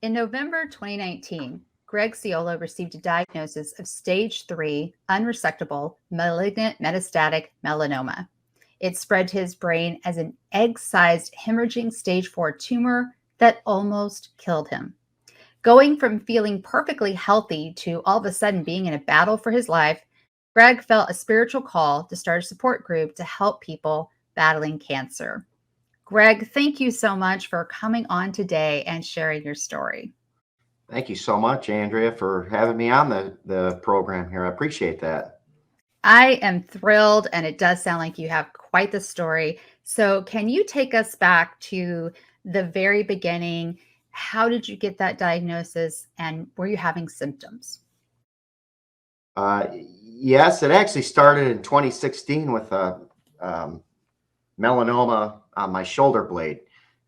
In November 2019, Greg Ciolo received a diagnosis of stage 3 unresectable malignant metastatic melanoma. It spread to his brain as an egg sized hemorrhaging stage 4 tumor that almost killed him. Going from feeling perfectly healthy to all of a sudden being in a battle for his life, Greg felt a spiritual call to start a support group to help people battling cancer. Greg, thank you so much for coming on today and sharing your story. Thank you so much, Andrea, for having me on the program here. I appreciate that. I am thrilled, and it does sound like you have quite the story. So, can you take us back to the very beginning? How did you get that diagnosis, and were you having symptoms? Uh, yes, it actually started in 2016 with a melanoma on my shoulder blade.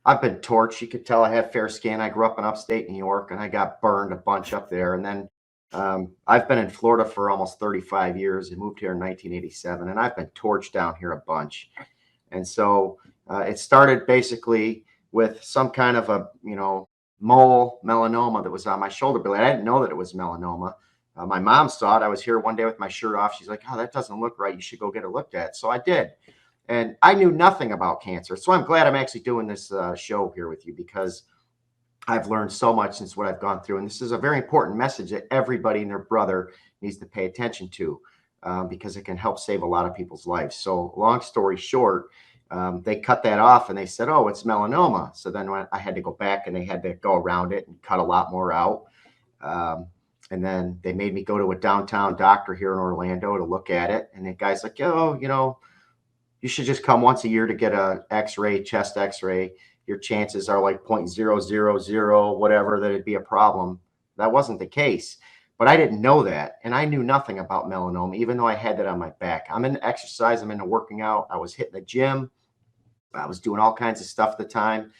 I've been torched. You could tell I have fair skin. I grew up in upstate New York, and I got burned a bunch up there. And then I've been in Florida for almost 35 years and moved here in 1987, and I've been torched down here a bunch. And so it started basically with some kind of a, mole melanoma that was on my shoulder blade. I didn't know that it was melanoma. My mom saw it. I was here one day with my shirt off. She's like, "Oh, that doesn't look right. You should go get it looked at." So I did. And I knew nothing about cancer. So I'm glad I'm actually doing this show here with you, because I've learned so much since what I've gone through. And this is a very important message that everybody and their brother needs to pay attention to, because it can help save a lot of people's lives. So long story short, they cut that off and they said, "Oh, it's melanoma." So then when I had to go back and they had to go around it and cut a lot more out. Um, and then they made me go to a downtown doctor here in Orlando to look at it. And the guy's like, "Oh, you should just come once a year to get a x-ray, chest x-ray. Your chances are like 0.000 whatever that it'd be a problem." That wasn't the case, but I didn't know that. And I knew nothing about melanoma, even though I had that on my back. I'm into exercise. I'm into working out. I was hitting the gym. I was doing all kinds of stuff at the time,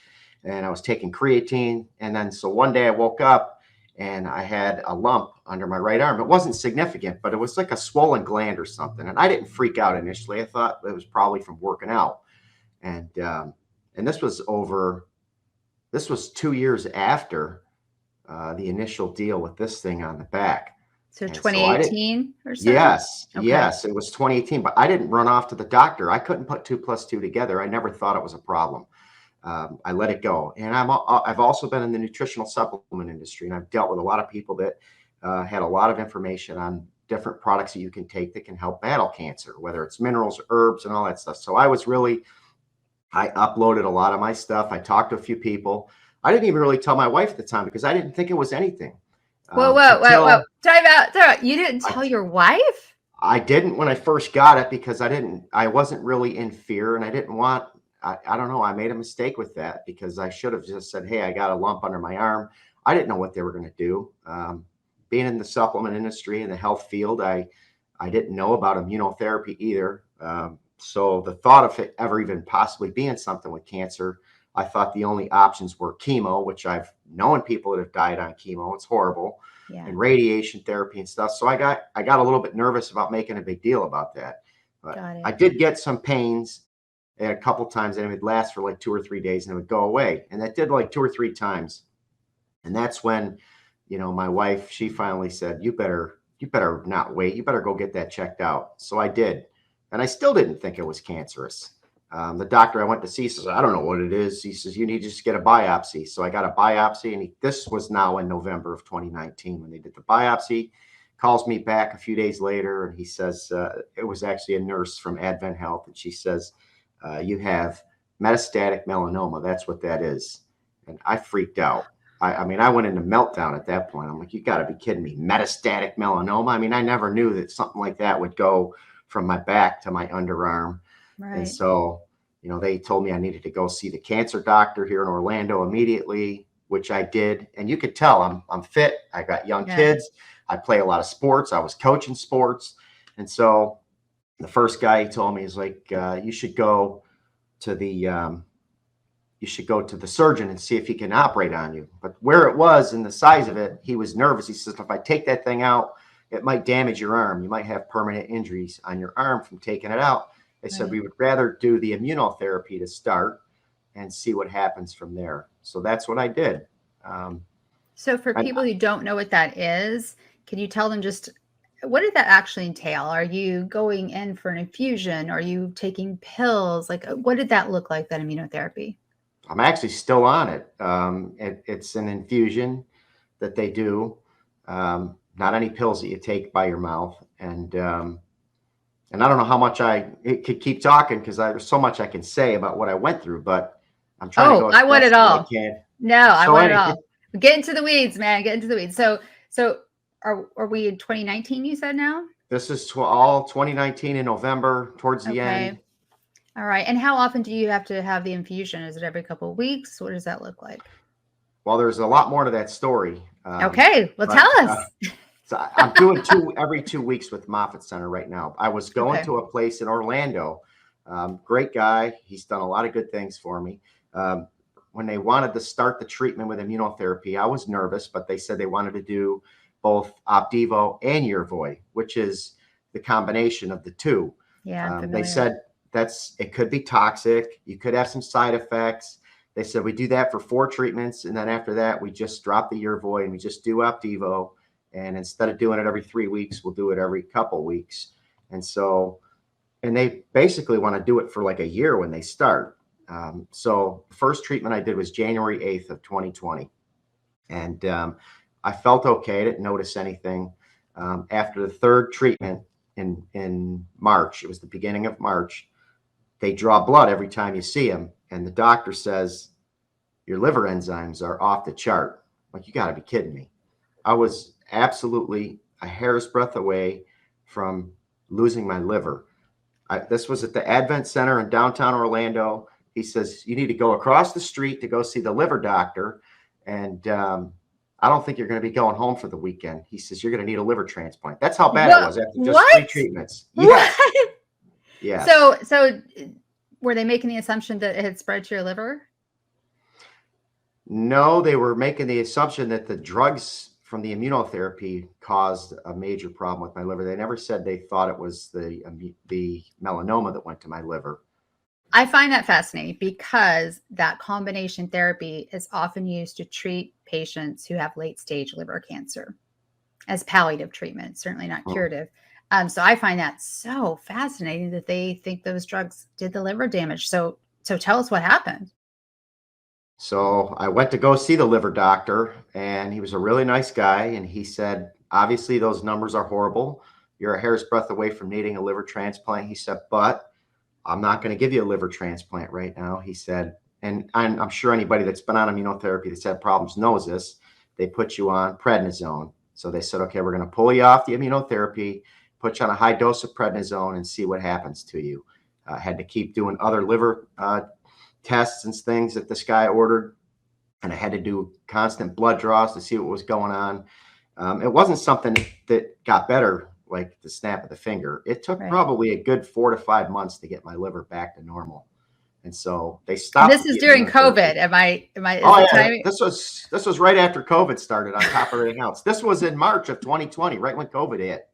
and I was taking creatine. And then, so one day I woke up and I had a lump under my right arm. It wasn't significant, but it was like a swollen gland or something. And I didn't freak out initially. I thought it was probably from working out. And this was 2 years after the initial deal with this thing on the back. So, And so I didn't, 2018 or so? yes, Okay. yes, it was 2018, but I didn't run off to the doctor. I couldn't put 2 plus 2 together. I never thought it was a problem. I let it go. And I've also been in the nutritional supplement industry, and I've dealt with a lot of people that had a lot of information on different products that you can take that can help battle cancer, whether it's minerals, herbs, and all that stuff. So I uploaded a lot of my stuff. I talked to a few people. I didn't even really tell my wife at the time because I didn't think it was anything. Whoa, whoa, whoa, whoa. Until Time out. Time out. You didn't I, tell your wife? I didn't when I first got it, because I wasn't really in fear, and I didn't want, I don't know, I made a mistake with that, because I should have just said, "Hey, I got a lump under my arm." I didn't know what they were going to do. Being in the supplement industry and the health field, I didn't know about immunotherapy either. So the thought of it ever even possibly being something with cancer, I thought the only options were chemo, which I've known people that have died on chemo. It's horrible. Yeah. And radiation therapy and stuff. So I got a little bit nervous about making a big deal about that. But Got I it. did get some pains a couple times, and it would last for like 2 or 3 days and it would go away. And that did like 2 or 3 times. And that's when, my wife, she finally said, you better not wait. You better go get that checked out. So I did. And I still didn't think it was cancerous. The doctor I went to see says, "I don't know what it is." He says, "You need to just get a biopsy." So I got a biopsy, and this was now in November of 2019 when they did the biopsy. Calls me back a few days later, and he says, it was actually a nurse from Advent Health, and she says, "You have metastatic melanoma. That's what that is." And I freaked out. I mean, I went into meltdown at that point. I'm like, "You got to be kidding me. Metastatic melanoma." I mean, I never knew that something like that would go from my back to my underarm. And Right. so, they told me I needed to go see the cancer doctor here in Orlando immediately, which I did. And you could tell I'm fit. I got young Yeah. kids. I play a lot of sports. I was coaching sports. And so the first guy he told me is like, you should go to the surgeon and see if he can operate on you. But where it was and the size of it, he was nervous. He says, "If I take that thing out, it might damage your arm. You might have permanent injuries on your arm from taking it out." They said, Right. "We would rather do the immunotherapy to start and see what happens from there." So that's what I did. Um, So for And people who don't know what that is, can you tell them just what did that actually entail? Are you going in for an infusion? Are you taking pills? Like, what did that look like, that immunotherapy? I'm actually still on it. It's an infusion that they do, not any pills that you take by your mouth. And I don't know how much I could keep talking because there's so much I can say about what I went through, but I'm trying to Oh, go as I want it fast as I all. can. No, I So want it anyway, all. Get into the weeds, man. Get into the weeds. So are we in 2019? You said now. this is all 2019 in November towards the end. Okay. All right. And how often do you have to have the infusion? Is it every couple of weeks? What does that look like? Well, there's a lot more to that story. Okay. Well, tell But us. So I'm doing every 2 weeks with Moffitt Center right now. I was going Okay. to a place in Orlando. Great guy. He's done a lot of good things for me. When they wanted to start the treatment with immunotherapy, I was nervous, but they said they wanted to do both Opdivo and Yervoy, which is the combination of the two. Yeah, I'm They familiar. said it could be toxic. You could have some side effects. They said we do that for 4 treatments, and then after that, we just drop the Yervoy and we just do Opdivo. And instead of doing it every 3 weeks, we'll do it every couple weeks. And they basically want to do it for like a year when they start. So the first treatment I did was January 8th of 2020. And I felt okay. I didn't notice anything. After the third treatment in March, it was the beginning of March, they draw blood every time you see them. And the doctor says, your liver enzymes are off the chart. Like, you got to be kidding me. I was absolutely a hair's breadth away from losing my liver. This was at the Advent Center in downtown Orlando. He says, you need to go across the street to go see the liver doctor. And I don't think you're going to be going home for the weekend. He says, you're going to need a liver transplant. That's how bad it was after just 3 treatments. Yes. What? Yes. So were they making the assumption that it had spread to your liver? No, they were making the assumption that the drugs from the immunotherapy caused a major problem with my liver. They never said they thought it was the melanoma that went to my liver. I find that fascinating because that combination therapy is often used to treat patients who have late stage liver cancer as palliative treatment, certainly not curative. So I find that so fascinating that they think those drugs did the liver damage. So tell us what happened. So I went to go see the liver doctor, and he was a really nice guy. And he said, obviously, those numbers are horrible. You're a hair's breadth away from needing a liver transplant. He said, but I'm not going to give you a liver transplant right now. He said, and I'm sure anybody that's been on immunotherapy that's had problems knows this. They put you on prednisone. So they said, okay, we're going to pull you off the immunotherapy, put you on a high dose of prednisone, and see what happens to you. Had to keep doing other liver tests and things that this guy ordered, and I had to do constant blood draws to see what was going on. It wasn't something that got better like the snap of the finger. It took probably a good 4 to 5 months to get my liver back to normal. And so they stopped. This is during COVID. Am I? Oh yeah, this was right after COVID started. On top of everything else, this was in March of 2020, right when COVID hit.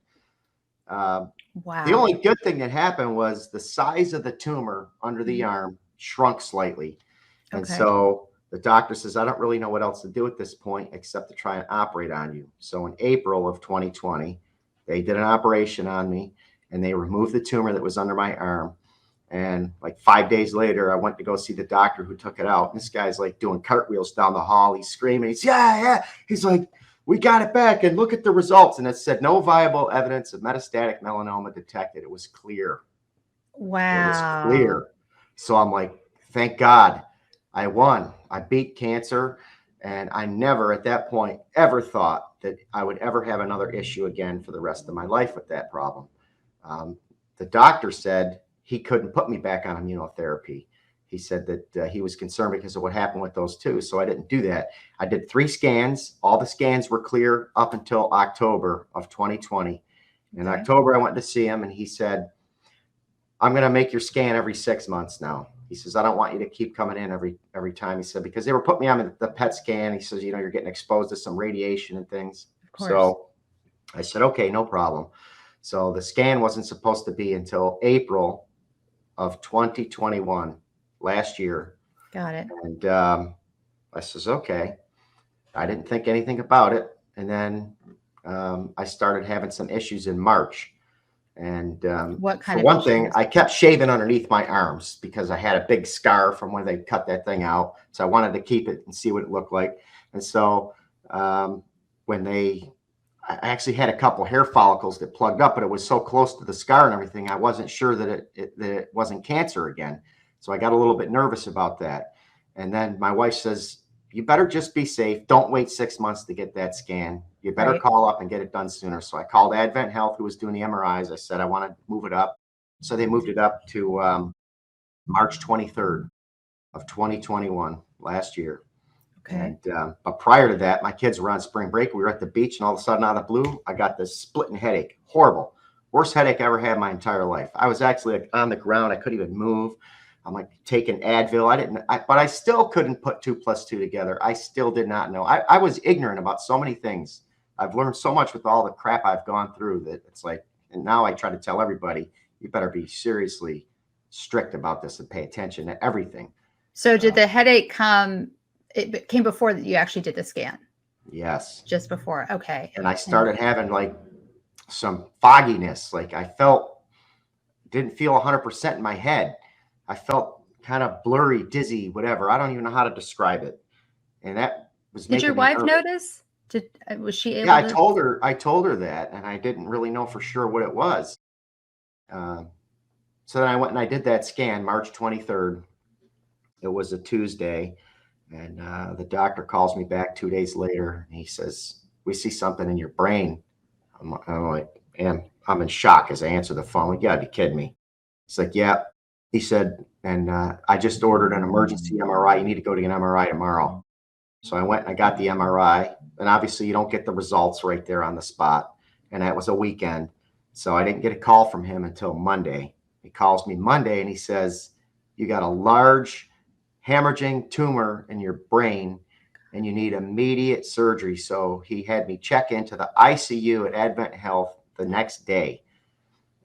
Wow. The only good thing that happened was the size of the tumor under the arm shrunk slightly. And so the doctor says, I don't really know what else to do at this point except to try and operate on you. So in April of 2020, they did an operation on me, and they removed the tumor that was under my arm. And like 5 days later, I went to go see the doctor who took it out. And this guy's like doing cartwheels down the hall. He's screaming. He's, yeah. He's like, we got it back, and look at the results. And it said no viable evidence of metastatic melanoma detected. It was clear. Wow. It was clear. So I'm like, thank God I won. I beat cancer. And I never at that point ever thought that I would ever have another issue again for the rest of my life with that problem. The doctor said he couldn't put me back on immunotherapy. He said that he was concerned because of what happened with those 2. So I didn't do that. I did 3 scans. All the scans were clear up until October of 2020. In October, I went to see him, and he said, I'm going to make your scan every 6 months now. He says, I don't want you to keep coming in every time. He said, because they were putting me on the PET scan. He says, you're getting exposed to some radiation and things. So I said, okay, no problem. So the scan wasn't supposed to be until April of 2021, last year. Got it. And I says, okay. I didn't think anything about it. And then I started having some issues in March. And What kind for of one thing, issues? I kept shaving underneath my arms because I had a big scar from when they cut that thing out. So I wanted to keep it and see what it looked like. And so when I actually had a couple hair follicles that plugged up, but it was so close to the scar and everything, I wasn't sure that it wasn't cancer again. So I got a little bit nervous about that. And then my wife says, you better just be safe. Don't wait 6 months to get that scan. You better Right. call up and get it done sooner. So I called Advent Health, who was doing the MRIs. I said, I want to move it up. So they moved it up to March 23rd of 2021, last year. Okay. And but prior to that, my kids were on spring break. We were at the beach, and all of a sudden, out of the blue, I got this splitting headache. Horrible, worst headache I ever had in my entire life. I was actually like on the ground. I couldn't even move. I'm like taking Advil. But I still couldn't put 2 + 2 together. I still did not know. I was ignorant about so many things. I've learned so much with all the crap I've gone through that it's like, and now I try to tell everybody, you better be seriously strict about this and pay attention to everything. So did the headache come? It came before that you actually did the scan. Yes. Just before. Okay. And I started having like some fogginess. Like didn't feel 100% in my head. I felt kind of blurry, dizzy, whatever. I don't even know how to describe it. And that was Did your making me wife nervous. notice? Was she Yeah, able to? I told her that, and I didn't really know for sure what it was. So then I went and I did that scan March 23rd. It was a Tuesday. And the doctor calls me back 2 days later, and he says, we see something in your brain. I'm like, and I'm in shock as I answer the phone. Like, you gotta be kidding me. He's like, yeah. He said, and I just ordered an emergency MRI. You need to go to an MRI tomorrow. So I went and I got the MRI, and obviously you don't get the results right there on the spot. And that was a weekend. So I didn't get a call from him until Monday. He calls me Monday and he says, you got a large hemorrhaging tumor in your brain and you need immediate surgery. So he had me check into the ICU at Advent Health the next day.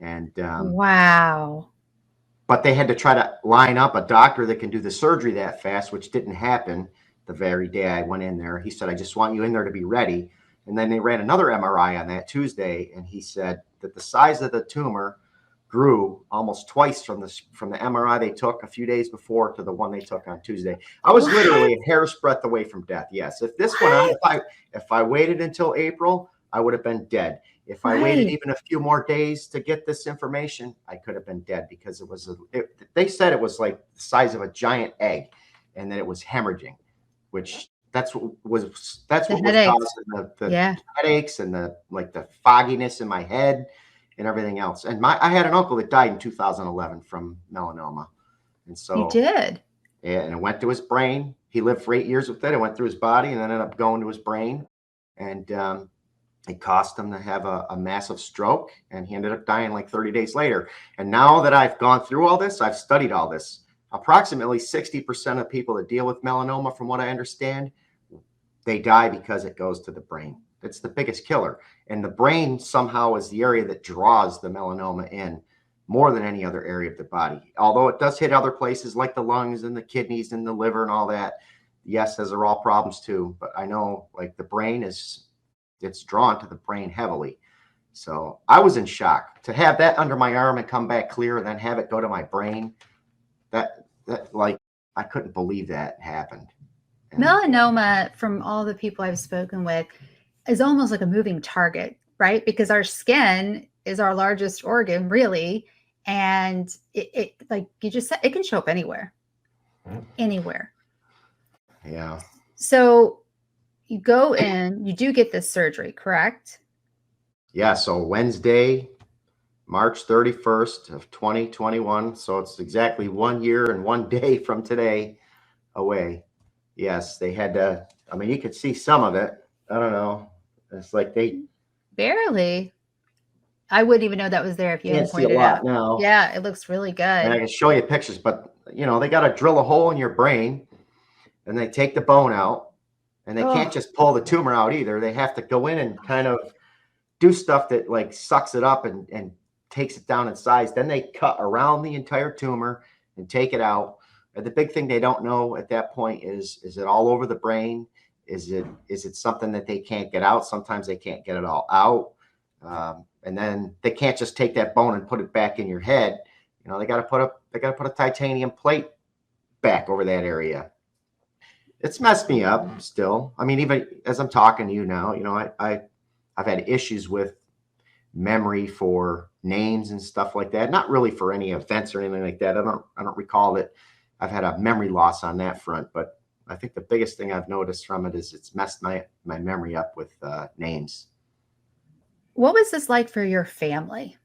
And Wow. but they had to try to line up a doctor that can do the surgery that fast, which didn't happen the very day I went in there. He said, I just want you in there to be ready. And then they ran another MRI on that Tuesday, and he said that the size of the tumor grew almost twice from the MRI they took a few days before to the one they took on Tuesday. I was literally a hair's breadth away from death. Yes, if this went on, if I waited until April, I would have been dead. If I waited even a few more days to get this information, I could have been dead because they said it was like the size of a giant egg, and that it was hemorrhaging, which that's what was causing the headaches and the fogginess in my head and everything else. And I had an uncle that died in 2011 from melanoma. And so you did. Yeah, and it went to his brain. He lived for 8 years with it. It went through his body and ended up going to his brain. And it cost him to have a massive stroke, and he ended up dying like 30 days later. And now that I've gone through all this, I've studied all this. Approximately 60% of people that deal with melanoma, from what I understand, they die because it goes to the brain. It's the biggest killer. And the brain somehow is the area that draws the melanoma in more than any other area of the body. Although it does hit other places like the lungs and the kidneys and the liver and all that. Yes, those are all problems too. But I know like the brain it's drawn to the brain heavily. So I was in shock to have that under my arm and come back clear and then have it go to my brain. That like, I couldn't believe that happened. And Melanoma, from all the people I've spoken with, is almost like a moving target, right? Because our skin is our largest organ, really. And it like you just said, it can show up anywhere. Anywhere. Yeah. So you go in, you do get this surgery, correct? Yeah. So Wednesday, March 31st of 2021. So it's exactly 1 year and 1 day from today away. Yes, they had to, I mean, you could see some of it. I don't know. It's like they barely. I wouldn't even know that was there if you hadn't pointed it out. Now. Yeah, it looks really good. And I can show you pictures, but they got to drill a hole in your brain, and they take the bone out, and they can't just pull the tumor out either. They have to go in and kind of do stuff that like sucks it up and takes it down in size. Then they cut around the entire tumor and take it out. And the big thing they don't know at that point is it all over the brain? Is it something that they can't get out? Sometimes they can't get it all out. And then they can't just take that bone and put it back in your head. They got to put a titanium plate back over that area. It's messed me up still. I mean, even as I'm talking to you now, I've had issues with memory for names and stuff like that. Not really for any events or anything like that. I don't recall that I've had a memory loss on that front, but I think the biggest thing I've noticed from it is it's messed my memory up with names. What was this like for your family?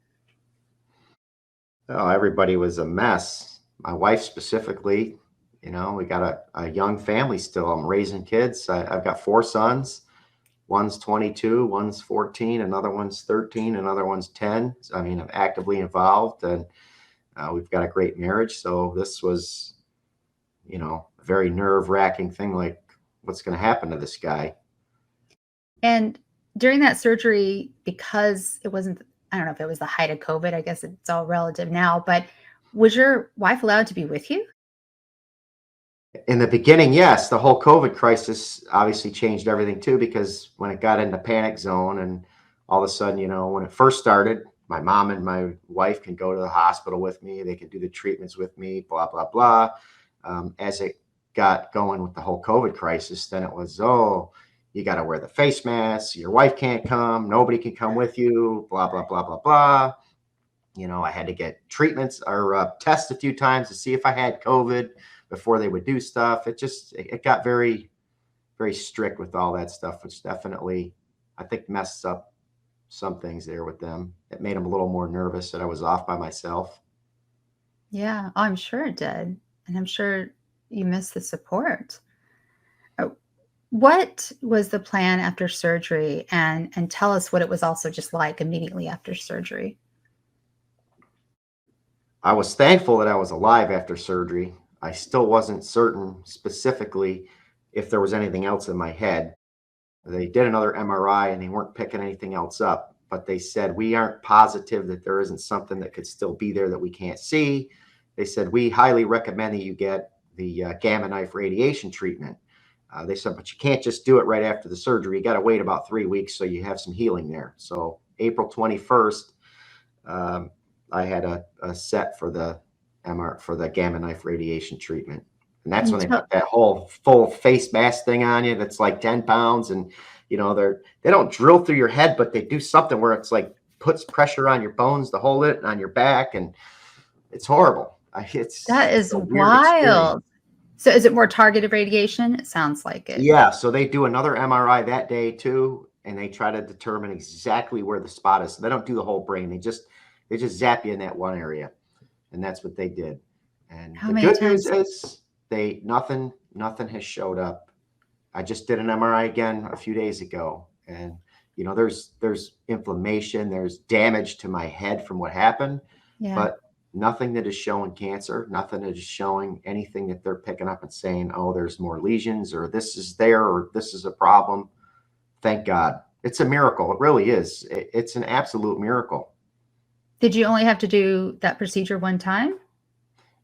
Oh, everybody was a mess. My wife specifically, we got a young family still. I'm raising kids. I've got 4 sons. One's 22, one's 14, another one's 13, another one's 10. I mean, I'm actively involved, and we've got a great marriage. So this was, a very nerve-wracking thing. Like, what's going to happen to this guy? And during that surgery, because it wasn't, I don't know if it was the height of COVID, I guess it's all relative now, but was your wife allowed to be with you? In the beginning, yes, the whole COVID crisis obviously changed everything too, because when it got into panic zone and all of a sudden, when it first started, my mom and my wife can go to the hospital with me. They can do the treatments with me, blah, blah, blah. As it got going with the whole COVID crisis, then it was, oh, you got to wear the face mask. Your wife can't come. Nobody can come with you, blah, blah, blah, blah, blah. I had to get treatments or tests a few times to see if I had COVID before they would do stuff. It got very, very strict with all that stuff, which definitely, I think, messed up some things there with them. It made them a little more nervous that I was off by myself. Yeah, I'm sure it did. And I'm sure you missed the support. What was the plan after surgery? And tell us what it was also just like immediately after surgery. I was thankful that I was alive after surgery. I still wasn't certain specifically if there was anything else in my head. They did another MRI and they weren't picking anything else up, but they said, we aren't positive that there isn't something that could still be there that we can't see. They said, we highly recommend that you get the gamma knife radiation treatment. They said, but you can't just do it right after the surgery. You got to wait about 3 weeks so you have some healing there. So April 21st, I had a set for the gamma knife radiation treatment. And that's when they put that whole full face mask thing on you. That's like 10 pounds. And, they don't drill through your head, but they do something where it's like puts pressure on your bones to hold it and on your back. And it's horrible. That is a weird wild. experience. So is it more targeted radiation? It sounds like it. Yeah. So they do another MRI that day too. And they try to determine exactly where the spot is. So they don't do the whole brain. They just zap you in that one area. And that's what they did. And How the many good news times? is nothing has showed up. I just did an MRI again a few days ago. And there's inflammation, there's damage to my head from what happened, Yeah. but nothing that is showing cancer, nothing that is showing anything that they're picking up and saying, oh, there's more lesions or this is there or this is a problem. Thank God. It's a miracle. It really is. It's an absolute miracle. Did you only have to do that procedure one time?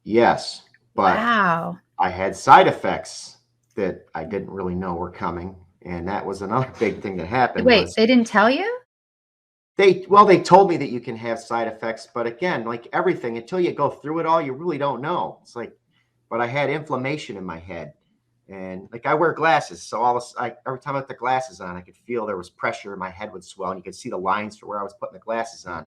Yes, but Wow. I had side effects that I didn't really know were coming. And that was another big thing that happened Wait, was they didn't tell you? they told me that you can have side effects, but again, like everything, until you go through it all, you really don't know. It's like, but I had inflammation in my head. And like I wear glasses, so every time I put the glasses on, I could feel there was pressure, and my head would swell, and you could see the lines for where I was putting the glasses on.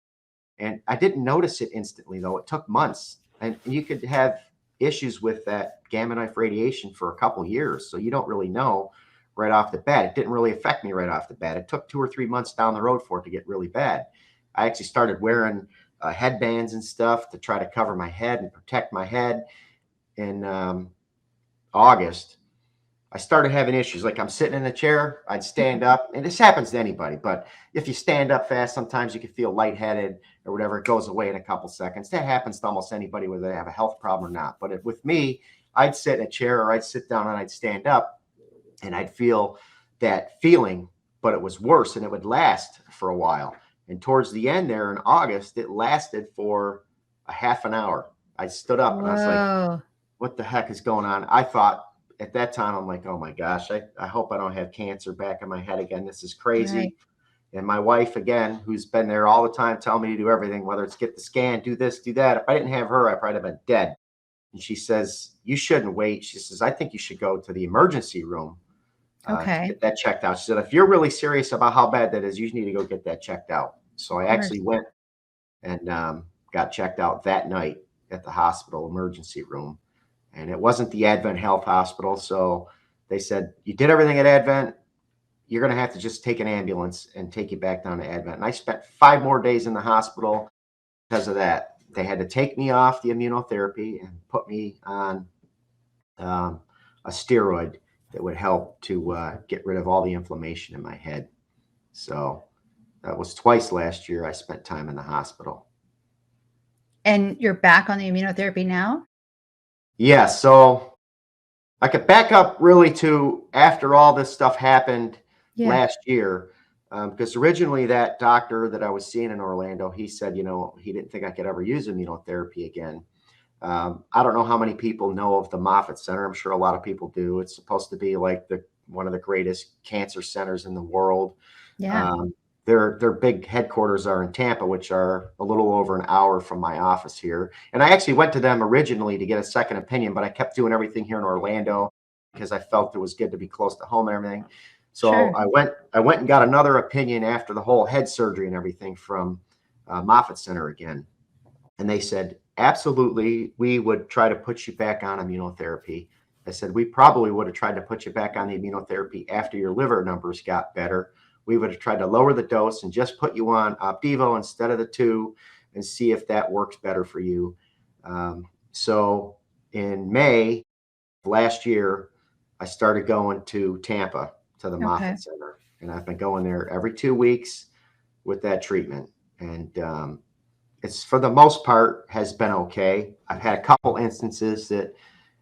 And I didn't notice it instantly, though. It took months, and you could have issues with that gamma knife radiation for a couple years, so you don't really know right off the bat. It didn't really affect me right off the bat. It took 2 or 3 months down the road for it to get really bad. I actually started wearing headbands and stuff to try to cover my head and protect my head. In August, I started having issues. Like I'm sitting in a chair, I'd stand up, and this happens to anybody, but if you stand up fast, sometimes you can feel lightheaded or whatever. It goes away in a couple seconds. That happens to almost anybody, whether they have a health problem or not. But with me, I'd sit in a chair or I'd sit down and I'd stand up and I'd feel that feeling, but it was worse and it would last for a while. And towards the end there in August, it lasted for a half an hour. I stood up and I was like, Whoa. what the heck is going on? I thought at that time, I'm like, oh my gosh, I hope I don't have cancer back in my head again. This is crazy. Right. And my wife, again, who's been there all the time, telling me to do everything, whether it's get the scan, do this, do that. If I didn't have her, I probably have been dead. And she says, you shouldn't wait. She says, I think you should go to the emergency room to Okay. get that checked out. She said, if you're really serious about how bad that is, you need to go get that checked out. So I Of course. actually went and got checked out that night at the hospital emergency room. And it wasn't the Advent Health Hospital. So they said, you did everything at Advent. You're going to have to just take an ambulance and take you back down to Advent. And I spent 5 more days in the hospital because of that. They had to take me off the immunotherapy and put me on a steroid that would help to get rid of all the inflammation in my head. So that was twice last year I spent time in the hospital. And you're back on the immunotherapy now? Yeah, so I could back up really to after all this stuff happened last year, because originally that doctor that I was seeing in Orlando, he said, he didn't think I could ever use immunotherapy again. I don't know how many people know of the Moffitt Center. I'm sure a lot of people do. It's supposed to be like one of the greatest cancer centers in the world. Yeah. Their big headquarters are in Tampa, which are a little over an hour from my office here. And I actually went to them originally to get a second opinion, but I kept doing everything here in Orlando because I felt it was good to be close to home and everything. So Sure. I went and got another opinion after the whole head surgery and everything from Moffitt Center again. And they said, absolutely, we would try to put you back on immunotherapy. I said, we probably would have tried to put you back on the immunotherapy after your liver numbers got better. We would have tried to lower the dose and just put you on Opdivo instead of the 2 and see if that works better for you. So in May of last year, I started going to Tampa to the Moffitt Center. And I've been going there every 2 weeks with that treatment. And it's, for the most part, has been okay. I've had a couple instances that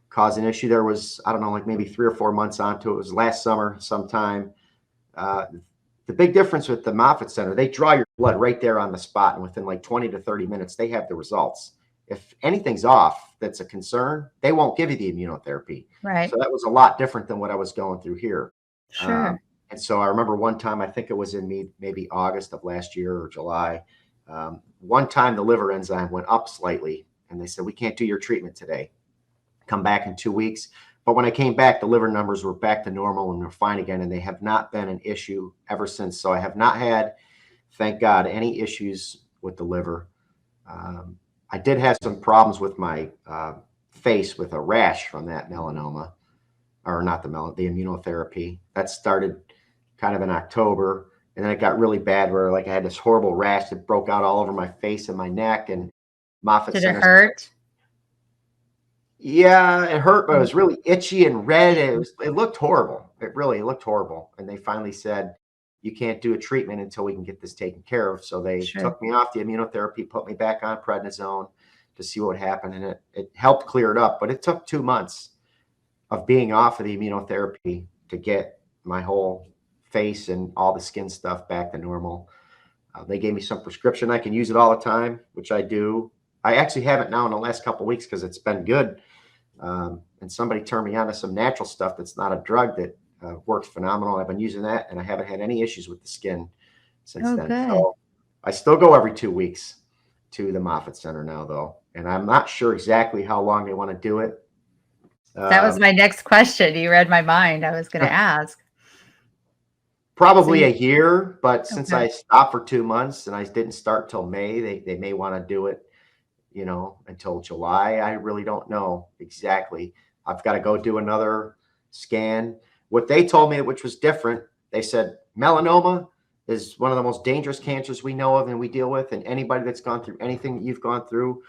caused an issue. There was, I don't know, like maybe 3 or 4 months onto it. It was last summer sometime. The big difference with the Moffitt Center, they draw your blood right there on the spot, and within like 20 to 30 minutes, they have the results. If anything's off that's a concern, they won't give you the immunotherapy. Right. So that was a lot different than what I was going through here. Sure. And so I remember one time, I think it was in maybe August of last year or July. One time the liver enzyme went up slightly, and they said, we can't do your treatment today. Come back in 2 weeks. But when I came back, the liver numbers were back to normal and were fine again, and they have not been an issue ever since. So I have not had, thank God, any issues with the liver. I did have some problems with my face with a rash from that melanoma, or not the immunotherapy. That started kind of in October, and then it got really bad where like I had this horrible rash that broke out all over my face and my neck. And Moffitt Did Center. it hurt? Yeah, it hurt, but it was really itchy and red. It looked horrible. It really looked horrible. And they finally said, you can't do a treatment until we can get this taken care of. So they took me off the immunotherapy, put me back on prednisone to see what happened. And it helped clear it up, but it took 2 months of being off of the immunotherapy to get my whole face and all the skin stuff back to normal. They gave me some prescription. I can use it all the time, which I do. I actually have it now in the last couple of weeks because it's been good. And somebody turned me on to some natural stuff that's not a drug that works phenomenal. I've been using that, and I haven't had any issues with the skin since then. Good. So I still go every 2 weeks to the Moffitt Center now, though. And I'm not sure exactly how long they want to do it. That was my next question. You read my mind. I was going to ask. Probably a year, but since Okay. I stopped for 2 months and I didn't start till May, they may want to do it, until July. I really don't know exactly. I've got to go do another scan. What they told me, which was different, they said melanoma is one of the most dangerous cancers we know of and we deal with. And anybody that's gone through anything that you've gone through,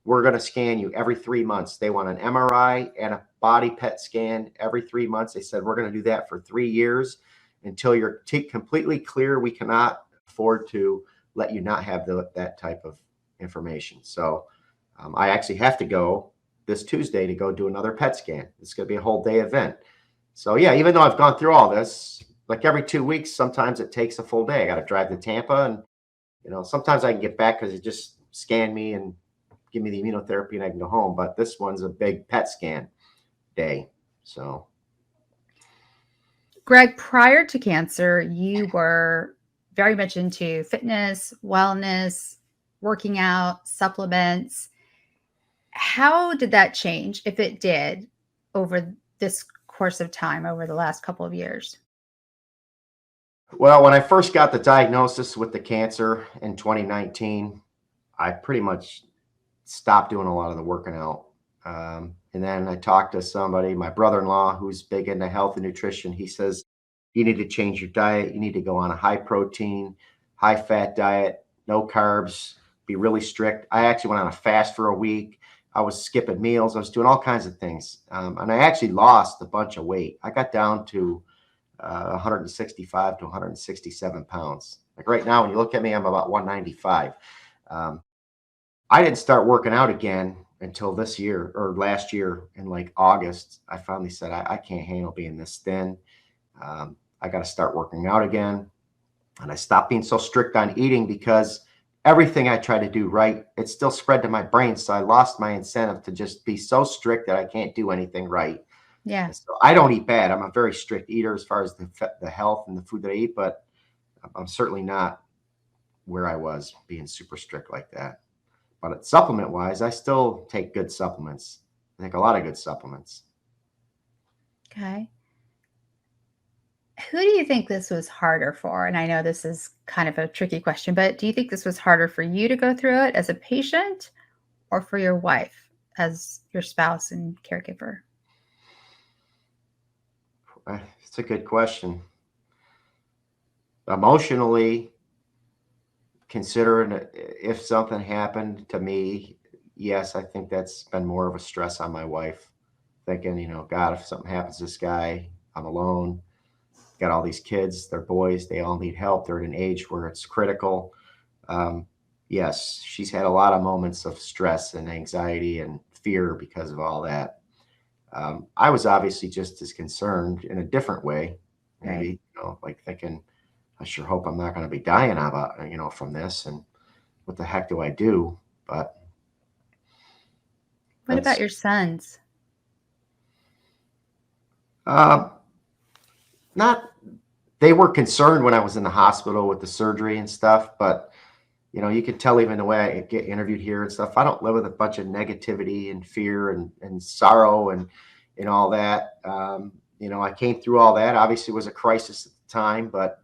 we're going to scan you every 3 months. They want an MRI and a body PET scan every 3 months. They said, we're going to do that for 3 years until you're completely clear. We cannot afford to let you not have that type of information. So I actually have to go this Tuesday to go do another PET scan. It's going to be a whole day event. So yeah, even though I've gone through all this, like every 2 weeks, sometimes it takes a full day. I got to drive to Tampa, and sometimes I can get back because it just scan me and give me the immunotherapy and I can go home. But this one's a big PET scan day. So Greg, prior to cancer, you were very much into fitness, wellness, working out, supplements. How did that change, if it did, over this course of time, over the last couple of years? Well, when I first got the diagnosis with the cancer in 2019, I pretty much stopped doing a lot of the working out. And then I talked to somebody, my brother-in-law, who's big into health and nutrition. He says, you need to change your diet. You need to go on a high protein, high fat diet, no carbs, be really strict. I actually went on a fast for a week. I was skipping meals. I was doing all kinds of things. And I actually lost a bunch of weight. I got down to 165 to 167 pounds. Like right now, when you look at me, I'm about 195. Um, I didn't start working out again until this year or last year in like August. I finally said, I can't handle being this thin. I got to start working out again. And I stopped being so strict on eating because everything I try to do right, it still spread to my brain. So I lost my incentive to just be so strict that I can't do anything right. Yeah. And so I don't eat bad. I'm a very strict eater as far as the health and the food that I eat, but I'm certainly not where I was being super strict like that. But supplement wise, I still take good supplements. I take a lot of good supplements. Okay. Who do you think this was harder for? And I know this is kind of a tricky question, but do you think this was harder for you to go through it as a patient or for your wife as your spouse and caregiver? It's a good question. Emotionally, considering if something happened to me, yes, I think that's been more of a stress on my wife. Thinking, God, if something happens to this guy, I'm alone. Got all these kids, they're boys, they all need help. They're at an age where it's critical. Um, yes, she's had a lot of moments of stress and anxiety and fear because of all that. I was obviously just as concerned in a different way, Right. maybe, like thinking, I sure hope I'm not going to be dying about, from this. And what the heck do I do? But What about that's your sons? uh, not, they were concerned when I was in the hospital with the surgery and stuff, but you could tell even the way I get interviewed here and stuff. I don't live with a bunch of negativity and fear and sorrow and all that. I came through all that. Obviously, it was a crisis at the time, but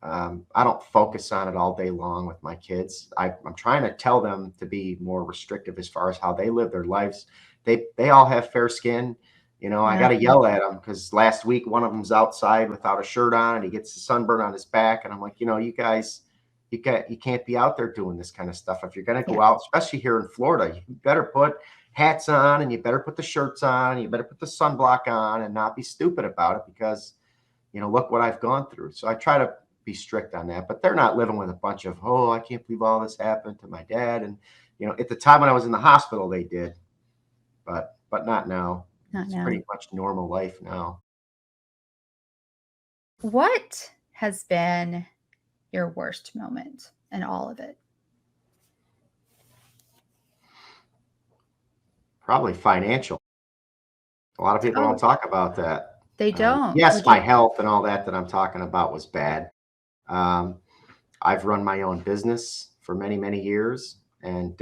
I don't focus on it all day long with my kids. I'm trying to tell them to be more restrictive as far as how they live their lives. They all have fair skin. I got to Okay. yell at them because last week one of them's outside without a shirt on and he gets a sunburn on his back, and I'm like, you guys, you can't be out there doing this kind of stuff. If you're going to Yeah. go out, especially here in Florida, you better put hats on and you better put the shirts on and you better put the sunblock on and not be stupid about it because look what I've gone through. So I try to be strict on that, but they're not living with a bunch of, oh, I can't believe all this happened to my dad. And, at the time when I was in the hospital, they did, but not now. Not It's now. pretty much normal life now. What has been your worst moment in all of it? Probably financial. A lot of people don't Oh, talk about that. they don't. Yes, Would my you? health and all that I'm talking about was bad. Um, I've run my own business for many, many years, and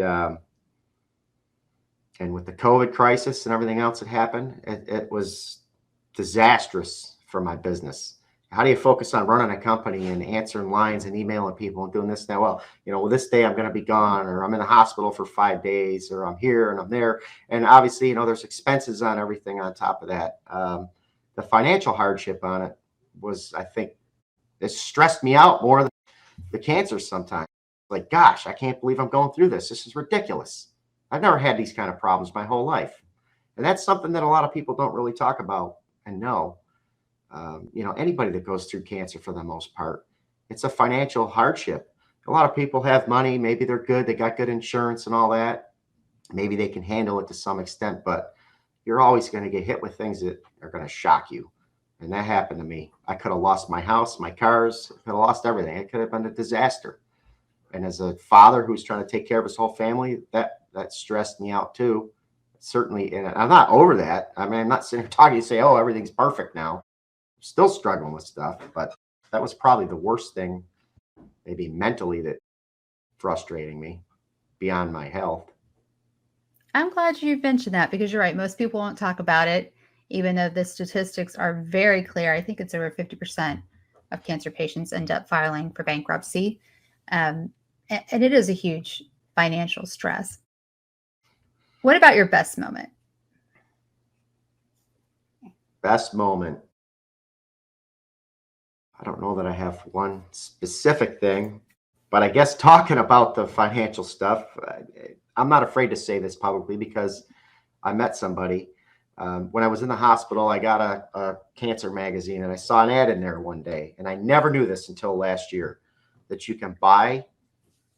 with the COVID crisis and everything else that happened, it was disastrous for my business. How do you focus on running a company and answering lines and emailing people and doing this now? Well, this day I'm going to be gone, or I'm in the hospital for 5 days, or I'm here and I'm there. And obviously, there's expenses on everything on top of that. The financial hardship on it was, I think, it stressed me out more than the cancer sometimes. Like, gosh, I can't believe I'm going through this. This is ridiculous. I've never had these kind of problems my whole life. And that's something that a lot of people don't really talk about and know. Anybody that goes through cancer for the most part, it's a financial hardship. A lot of people have money. Maybe they're good. They got good insurance and all that. Maybe they can handle it to some extent, but you're always going to get hit with things that are going to shock you. And that happened to me. I could have lost my house, my cars, could have lost everything. It could have been a disaster. And as a father who's trying to take care of his whole family, that stressed me out too. Certainly, and I'm not over that. I mean, I'm not sitting here talking to say, oh, everything's perfect now. still struggling with stuff, but that was probably the worst thing, maybe mentally, that frustrating me beyond my health. I'm glad you mentioned that because you're right. Most people won't talk about it, even though the statistics are very clear. I think it's over 50% of cancer patients end up filing for bankruptcy. And it is a huge financial stress. What about your best moment? Best moment. I don't know that I have one specific thing, but I guess talking about the financial stuff, I'm not afraid to say this publicly because I met somebody. When I was in the hospital, I got a cancer magazine and I saw an ad in there one day. And I never knew this until last year, that you can buy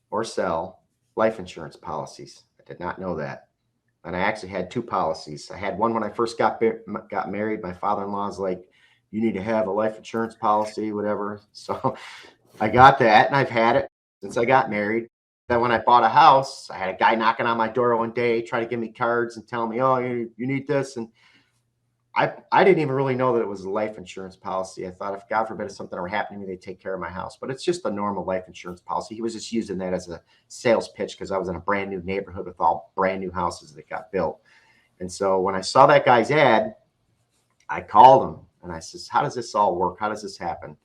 or sell life insurance policies. I did not know that. And I actually had two policies. I had one when I first got married. My father-in-law's like, you need to have a life insurance policy, whatever. So I got that, and I've had it since I got married. Then when I bought a house, I had a guy knocking on my door one day, trying to give me cards and telling me, oh, you need this. And I didn't even really know that it was a life insurance policy. I thought if God forbid if something were happening to me, they'd take care of my house. But it's just a normal life insurance policy. He was just using that as a sales pitch because I was in a brand new neighborhood with all brand new houses that got built. And so when I saw that guy's ad, I called him and I says, how does this all work? How does this happen?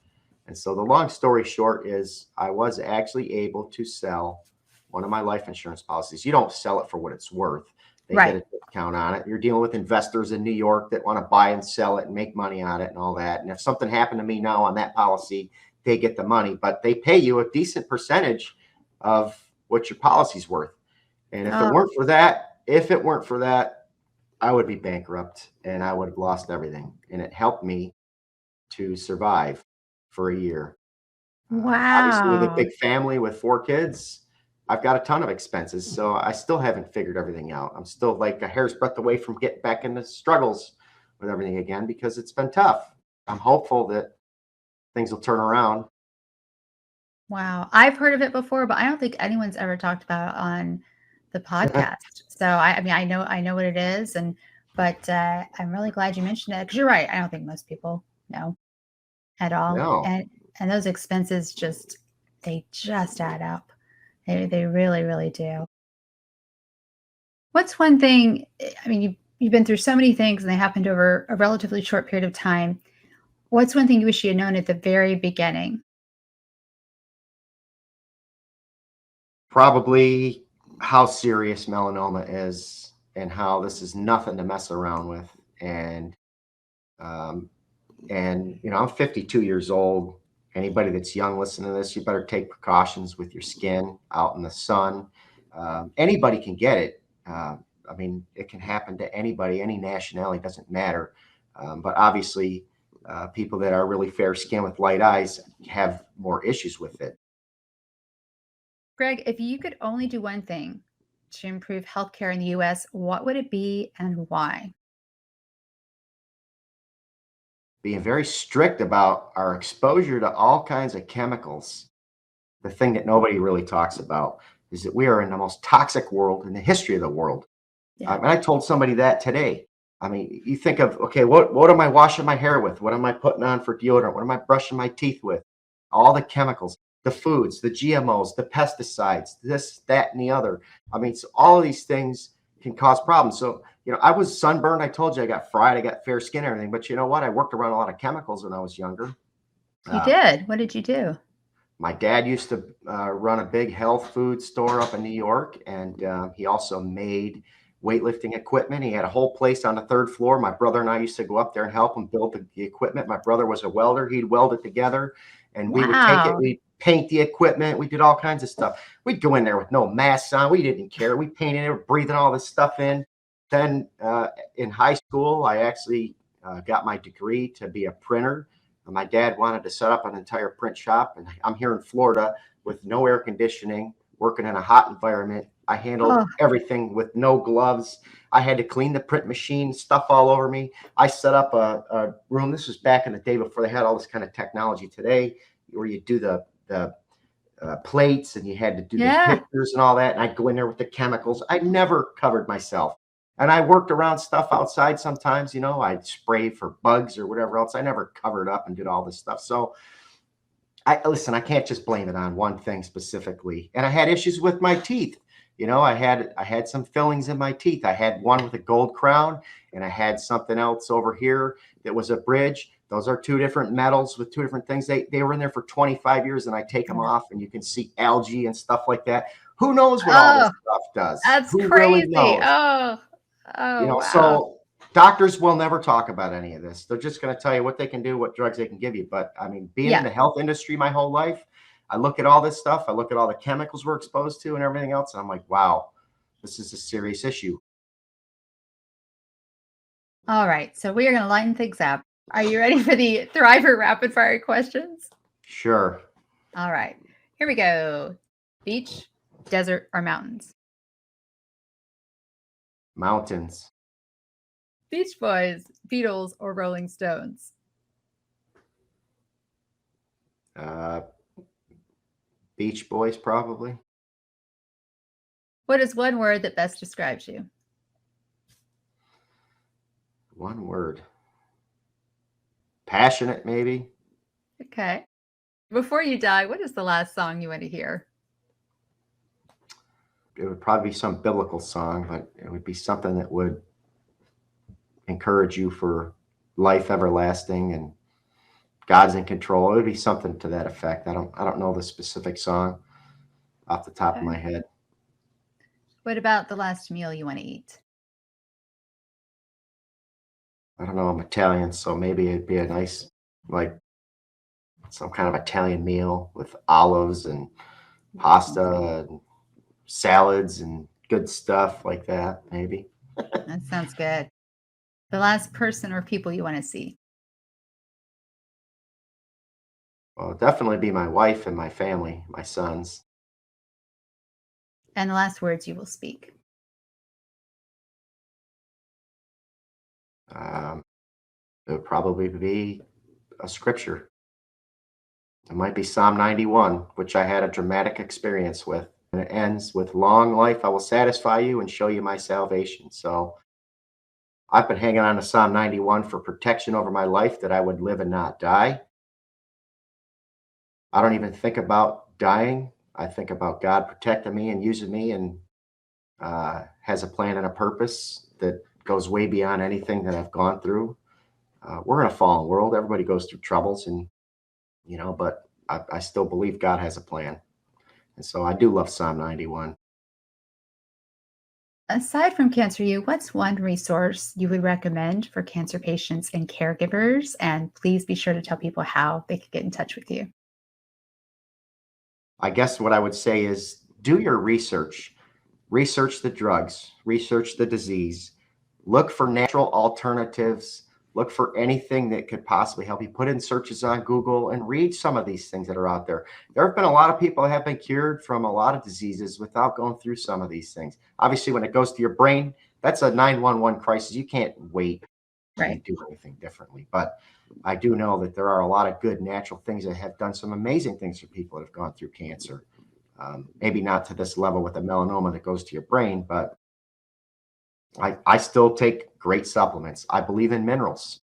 And so the long story short is I was actually able to sell one of my life insurance policies. You don't sell it for what it's worth. They get a discount on it. You're dealing with investors in New York that want to buy and sell it and make money on it and all that. And if something happened to me now on that policy, they get the money, but they pay you a decent percentage of what your policy's worth. And if it weren't for that, I would be bankrupt and I would have lost everything. And it helped me to survive for a year. Obviously, with a big family with 4 kids, I've got a ton of expenses, so I still haven't figured everything out. I'm still like a hair's breadth away from getting back into struggles with everything again because it's been tough. I'm hopeful that things will turn around. Wow. I've heard of it before, but I don't think anyone's ever talked about it on the podcast. So I mean, I know what it is, but I'm really glad you mentioned it because you're right. I don't think most people know at all, No. and those expenses they just add up. They really, really do. What's one thing? I mean, you've been through so many things, and they happened over a relatively short period of time. What's one thing you wish you had known at the very beginning? Probably how serious melanoma is and how this is nothing to mess around with. Um, and I'm 52 years old. Anybody that's young listening to this, you better take precautions with your skin out in the sun. Anybody can get it. I mean, it can happen to anybody, any nationality, doesn't matter. But obviously, people that are really fair skinned with light eyes have more issues with it. Greg, if you could only do one thing to improve healthcare in the US, what would it be and why? Being very strict about our exposure to all kinds of chemicals. The thing that nobody really talks about is that we are in the most toxic world in the history of the world. Yeah. And I told somebody that today. I mean, you think of, okay, what am I washing my hair with? What am I putting on for deodorant? What am I brushing my teeth with? All the chemicals, the foods, the GMOs, the pesticides, this, that, and the other. I mean, so all of these things can cause problems. So, I was sunburned. I told you I got fried. I got fair skin and everything. But you know what? I worked around a lot of chemicals when I was younger. You did? What did you do? My dad used to run a big health food store up in New York, and he also made weightlifting equipment. He had a whole place on the 3rd floor. My brother and I used to go up there and help him build the equipment. My brother was a welder. He'd weld it together, and we would take it. Wow. We'd paint the equipment. We did all kinds of stuff. We'd go in there with no masks on. We didn't care. We painted it, breathing all this stuff in. Then in high school, I actually got my degree to be a printer. My dad wanted to set up an entire print shop, and I'm here in Florida with no air conditioning, working in a hot environment. I handled everything with no gloves. I had to clean the print machine, stuff all over me. I set up a room. This was back in the day before they had all this kind of technology today, where you do the plates and you had to do the pictures and all that. And I'd go in there with the chemicals. I never covered myself. And I worked around stuff outside sometimes, I'd spray for bugs or whatever else. I never covered up and did all this stuff. So I can't just blame it on one thing specifically. And I had issues with my teeth. I had some fillings in my teeth. I had one with a gold crown, and I had something else over here that was a bridge. Those are two different metals with two different things. They were in there for 25 years, and I take them off, and you can see algae and stuff like that. Who knows what all this Oh, stuff does? that's Who really crazy. knows? Oh, wow. So doctors will never talk about any of this. They're just going to tell you what they can do, what drugs they can give you. But I mean, being in Yeah. the health industry my whole life, I look at all this stuff. I look at all the chemicals we're exposed to and everything else. And I'm like, wow, this is a serious issue. All right. So we are going to lighten things up. Are you ready for the Thriver rapid fire questions? Sure. All right. Here we go. Beach, desert, or mountains? Mountains. Beach Boys, Beatles, or Rolling Stones? Beach Boys, probably. What is one word that best describes you? One word. Passionate, maybe. Okay. Before you die, what is the last song you want to hear? It would probably be some biblical song, but it would be something that would encourage you for life everlasting and God's in control. It would be something to that effect. I don't know the specific song off the top of my head. What about the last meal you want to eat? I don't know. I'm Italian, so maybe it'd be a nice, like, some kind of Italian meal with olives and pasta and salads and good stuff like that, maybe. That sounds good. The last person or people you want to see? Well, it'd definitely be my wife and my family, my sons. And the last words you will speak? It would probably be a scripture. It might be Psalm 91, which I had a dramatic experience with. And it ends with, long life I will satisfy you and show you my salvation. So I've been hanging on to Psalm 91 for protection over my life, that I would live and not die. I don't even think about dying. I think about God protecting me and using me, and has a plan and a purpose that goes way beyond anything that I've gone through. We're in a fallen world. Everybody goes through troubles, and but I still believe God has a plan. And so I do love Psalm 91. Aside from Cancer U, what's one resource you would recommend for cancer patients and caregivers? And please be sure to tell people how they can get in touch with you. I guess what I would say is, do your research. Research the drugs, research the disease, look for natural alternatives, look for anything that could possibly help you. Put in searches on Google and read some of these things that are out there. There have been a lot of people that have been cured from a lot of diseases without going through some of these things. Obviously, when it goes to your brain, that's a 911 crisis. You can't wait and do anything differently. But I do know that there are a lot of good natural things that have done some amazing things for people that have gone through cancer. Maybe not to this level with the melanoma that goes to your brain, but I still take great supplements. I believe in minerals,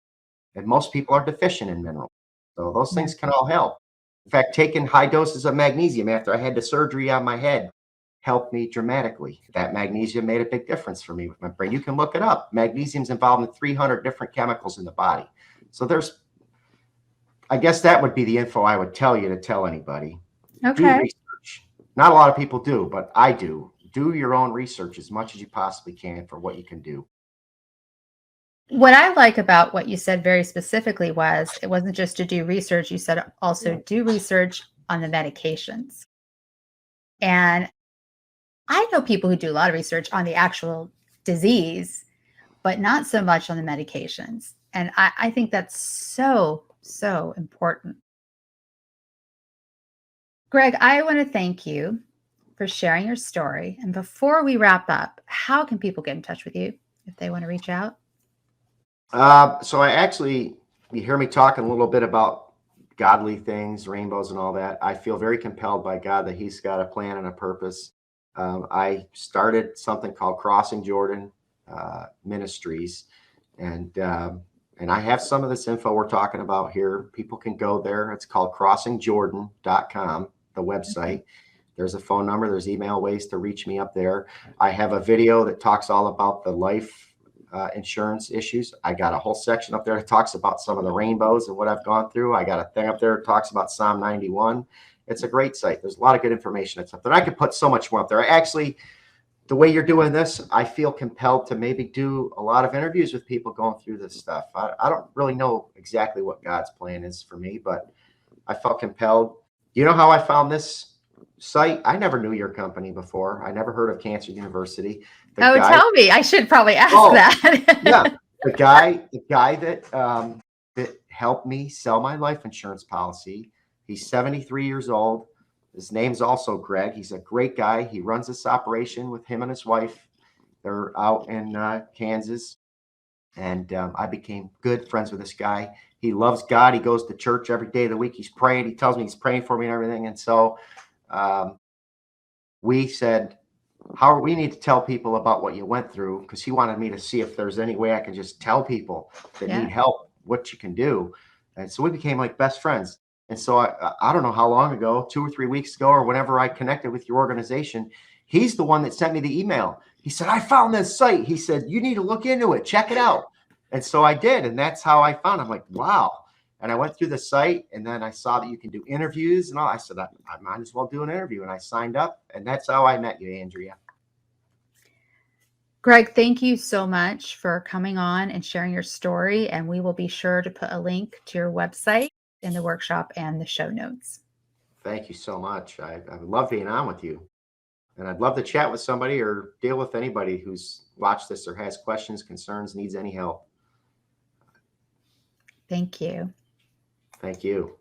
and most people are deficient in minerals. So those things can all help. In fact, taking high doses of magnesium after I had the surgery on my head helped me dramatically. That magnesium made a big difference for me with my brain. You can look it up. Magnesium's involved in 300 different chemicals in the body. So I guess that would be the info I would tell you to tell anybody. Okay. Do research. Not a lot of people do, but I do. Do your own research as much as you possibly can for what you can do. What I like about what you said very specifically was, it wasn't just to do research. You said also do research on the medications. And I know people who do a lot of research on the actual disease, but not so much on the medications. And I think that's so, so important. Greg, I want to thank you for sharing your story. And before we wrap up, how can people get in touch with you if they want to reach out? So you hear me talking a little bit about godly things, rainbows and all that. I feel very compelled by God that he's got a plan and a purpose. I started something called Crossing Jordan ministries. And I have some of this info we're talking about here. People can go there. It's called crossingjordan.com, the website. There's a phone number. There's email ways to reach me up there. I have a video that talks all about the life insurance issues. I got a whole section up there that talks about some of the rainbows and what I've gone through. I got a thing up there that talks about Psalm 91. It's a great site. There's a lot of good information that's up there. I could put so much more up there. I actually, the way you're doing this, I feel compelled to maybe do a lot of interviews with people going through this stuff. I don't really know exactly what God's plan is for me, but I felt compelled. You know how I found this site? I never knew your company before. I never heard of Cancer University. Tell me. I should probably ask that. Yeah. The guy that helped me sell my life insurance policy, he's 73 years old. His name's also Greg. He's a great guy. He runs this operation with him and his wife. They're out in Kansas. And I became good friends with this guy. He loves God. He goes to church every day of the week. He's praying. He tells me he's praying for me and everything. And so we said, we need to tell people about what you went through, because he wanted me to see if there's any way I can just tell people that need help what you can do. And so we became like best friends. And so I don't know how long ago, 2 or 3 weeks ago, or whenever I connected with your organization, he's the one that sent me the email. He said, I found this site. He said, you need to look into it. Check it out. And so I did. And that's how I found it. I'm like, wow. And I went through the site, and then I saw that you can do interviews and all. I said, I might as well do an interview. And I signed up. And that's how I met you, Andrea. Greg, thank you so much for coming on and sharing your story. And we will be sure to put a link to your website in the workshop and the show notes. Thank you so much. I love being on with you. And I'd love to chat with somebody or deal with anybody who's watched this or has questions, concerns, needs any help. Thank you. Thank you.